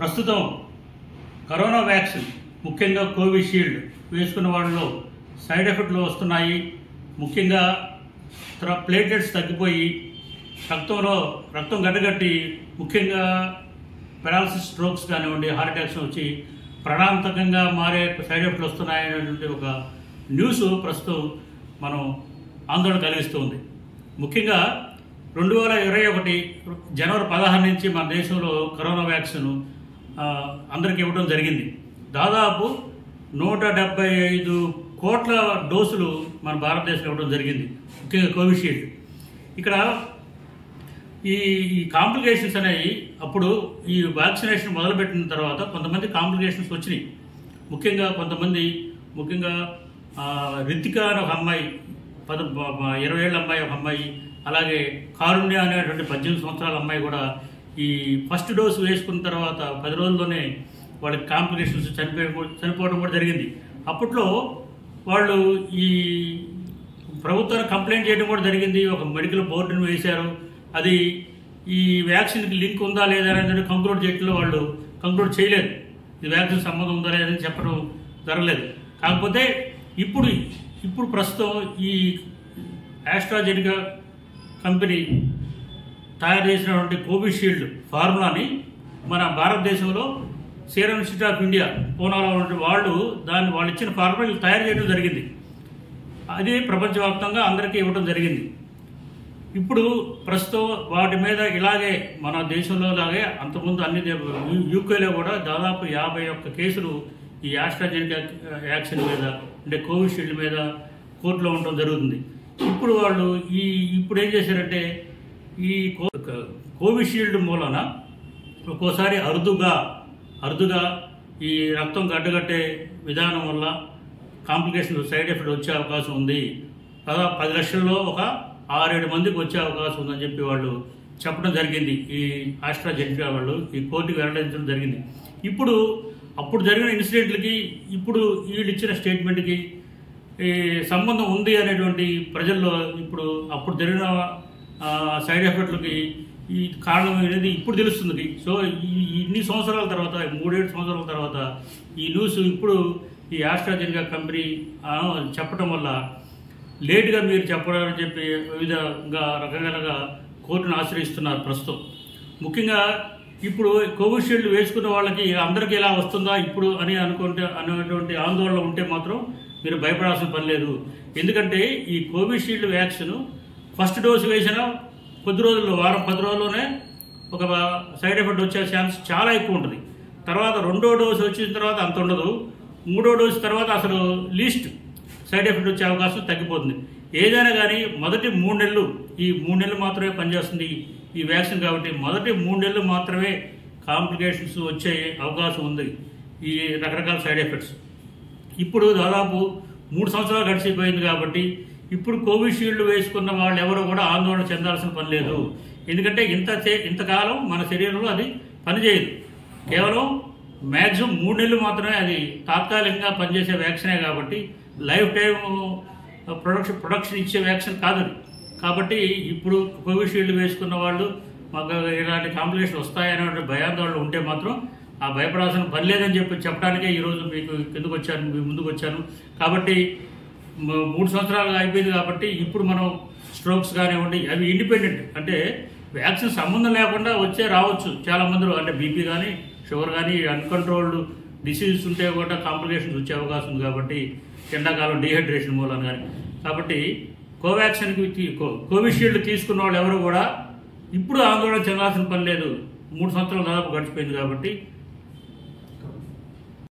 ప్రస్తుతం corona vaccine ముఖ్యంగా Covishield వేసుకున్న వాళ్ళలో సైడ్ ఎఫెక్ట్లు వస్తున్నాయి. ముఖ్యంగా ప్లేటెట్స్ తగ్గిపోయి రక్తం గడ్డగట్టి ముఖ్యంగా పెరాలసిస్, స్ట్రోక్స్ కానివ్వండి, హార్ట్ అటాక్స్ వచ్చి ప్రాణాంతకంగా మారే సైడ్ ఎఫెక్ట్లు వస్తున్నాయనేటువంటి ఒక న్యూస్ ప్రస్తుతం మనం ఆందోళన కలిగిస్తుంది. ముఖ్యంగా 2021 జనవరి 16 నుంచి మన దేశంలో కరోనా వ్యాక్సిన్ అందరికీ ఇవ్వడం జరిగింది. దాదాపు 175 కోట్ల డోసులు మన భారతదేశంలో ఇవ్వడం జరిగింది, ముఖ్యంగా కోవిషీల్డ్. ఇక్కడ ఈ కాంప్లికేషన్స్ అనేవి అప్పుడు ఈ వ్యాక్సినేషన్ మొదలుపెట్టిన తర్వాత కొంతమంది కాంప్లికేషన్స్ వచ్చినాయి. ముఖ్యంగా రితిక అనే ఒక అమ్మాయి, 20 ఏళ్ళ అమ్మాయి ఒక అమ్మాయి, అలాగే కారుణ్య అనేటువంటి 18 సంవత్సరాల అమ్మాయి కూడా ఈ ఫస్ట్ డోసు వేసుకున్న తర్వాత 10 రోజుల్లోనే వాళ్ళకి కాంప్లికేషన్స్ చనిపోవడం కూడా జరిగింది. అప్పట్లో వాళ్ళు ఈ ప్రభుత్వానికి కంప్లైంట్ చేయడం కూడా జరిగింది. ఒక మెడికల్ బోర్డును వేశారు. అది ఈ వ్యాక్సిన్కి లింక్ ఉందా లేదా అనేది కంక్లూడ్ చేయడంలో వాళ్ళు కంక్లూడ్ చేయలేదు. ఈ వ్యాక్సిన్ సంబంధం ఉందా లేదని చెప్పడం జరగలేదు. కాకపోతే ఇప్పుడు ప్రస్తుతం ఈ ఆస్ట్రాజెనికా కంపెనీ తయారు చేసినటువంటి కోవిషీల్డ్ ఫార్ములాని మన భారతదేశంలో సీరం ఇన్స్టిట్యూట్ ఆఫ్ ఇండియా పూనాలో ఉన్న వాళ్ళు ఇచ్చిన ఫార్ములా తయారు చేయడం జరిగింది. అది ప్రపంచవ్యాప్తంగా అందరికీ ఇవ్వడం జరిగింది. ఇప్పుడు ప్రస్తుతం వాటి మీద ఇలాగే మన దేశంలో లాగే అంతకుముందు అన్ని యూకేలో కూడా దాదాపు 51 కేసులు ఈ ఆస్ట్రాజెనికా వ్యాక్సిన్ మీద అంటే కోవిషీల్డ్ మీద కోర్టులో ఉండడం జరుగుతుంది. ఇప్పుడు వాళ్ళు ఇప్పుడు ఏం చేశారంటే ఈ కోవిషీల్డ్ మూలన ఒక్కోసారి అరుదుగా ఈ రక్తం గడ్డగట్టే విధానం వల్ల కాంప్లికేషన్ సైడ్ ఎఫెక్ట్ వచ్చే అవకాశం ఉంది. దాదాపు 10 లక్షల్లో ఒక 6-7 మందికి వచ్చే అవకాశం ఉందని చెప్పి వాళ్ళు చెప్పడం జరిగింది. ఈ ఆస్ట్రాజెనికా వాళ్ళు ఈ కోర్టుకి వెల్లడించడం జరిగింది. అప్పుడు జరిగిన ఇన్సిడెంట్లకి ఇప్పుడు వీళ్ళు ఇచ్చిన స్టేట్మెంట్కి సంబంధం ఉంది అనేటువంటి ప్రజల్లో అప్పుడు జరిగిన సైడ్ ఎఫెక్ట్లకి ఈ కారణం అనేది ఇప్పుడు తెలుస్తుంది. సో ఇన్ని సంవత్సరాల తర్వాత 3-7 సంవత్సరాల తర్వాత ఈ న్యూస్ ఇప్పుడు ఈ ఆస్ట్రాజెనికా కంపెనీ చెప్పడం వల్ల లేటుగా మీరు చెప్పాలని చెప్పి వివిధ రకాలుగా కోర్టును ఆశ్రయిస్తున్నారు ప్రస్తుతం. ముఖ్యంగా ఇప్పుడు కోవిషీల్డ్ వేసుకున్న వాళ్ళకి అందరికీ ఎలా వస్తుందా ఇప్పుడు అనేటువంటి ఆందోళన ఉంటే మాత్రం మీరు భయపడాల్సిన పని లేదు. ఎందుకంటే ఈ కోవిషీల్డ్ వ్యాక్సిన్ ఫస్ట్ డోసు వేసిన కొద్ది రోజుల్లో, వారం 10 రోజుల్లోనే ఒక సైడ్ ఎఫెక్ట్ వచ్చే ఛాన్స్ చాలా ఎక్కువ ఉంటుంది. తర్వాత 2వ డోసు వచ్చిన తర్వాత అంత ఉండదు. 3వ డోసు తర్వాత అసలు లీస్ట్ సైడ్ ఎఫెక్ట్ వచ్చే అవకాశం తగ్గిపోతుంది. ఏదైనా కానీ మొదటి 3 నెలలు ఈ 3 నెలలు మాత్రమే పనిచేస్తుంది ఈ వ్యాక్సిన్. కాబట్టి మొదటి 3 నెలలు మాత్రమే కాంప్లికేషన్స్ వచ్చే అవకాశం ఉంది ఈ రకరకాల సైడ్ ఎఫెక్ట్స్. ఇప్పుడు దాదాపు 3 సంవత్సరాలు గడిచిపోయింది. కాబట్టి ఇప్పుడు కోవిషీల్డ్ వేసుకున్న వాళ్ళు ఎవరు కూడా ఆందోళన చెందాల్సిన పని లేదు. ఎందుకంటే ఇంతకాలం మన శరీరంలో అది పనిచేయదు. కేవలం మ్యాక్సిమం 3 నెలలు మాత్రమే అది తాత్కాలికంగా పనిచేసే వ్యాక్సినే. కాబట్టి లైఫ్ టైం ప్రొడక్షన్ ఇచ్చే వ్యాక్సిన్ కాదు. కాబట్టి ఇప్పుడు కోవిషీల్డ్ వేసుకున్న వాళ్ళు మాకు ఇలాంటి కాంప్లికేషన్ వస్తాయనే భయాందోళన ఉంటే మాత్రం ఆ భయపడాల్సిన పని లేదని చెప్పడానికే ఈరోజు మీకు మీ ముందుకు వచ్చాను. కాబట్టి 3 సంవత్సరాలు అయిపోయింది. కాబట్టి ఇప్పుడు మనం స్ట్రోక్స్ కానివ్వండి అవి ఇండిపెండెంట్, అంటే వ్యాక్సిన్ సంబంధం లేకుండా రావచ్చు చాలా మందిలో. అంటే బీపీ కానీ, షుగర్ కానీ, అన్కంట్రోల్డ్ డిసీజెస్ ఉంటే కూడా కాంప్లికేషన్స్ వచ్చే అవకాశం ఉంది. కాబట్టి ఎండాకాలం డీహైడ్రేషన్ మూలన కానీ. కాబట్టి కోవిషీల్డ్ తీసుకున్న వాళ్ళు ఎవరు కూడా ఇప్పుడు ఆందోళన చెందాల్సిన పని లేదు. 3 సంవత్సరాలు దాదాపు గడిచిపోయింది. కాబట్టి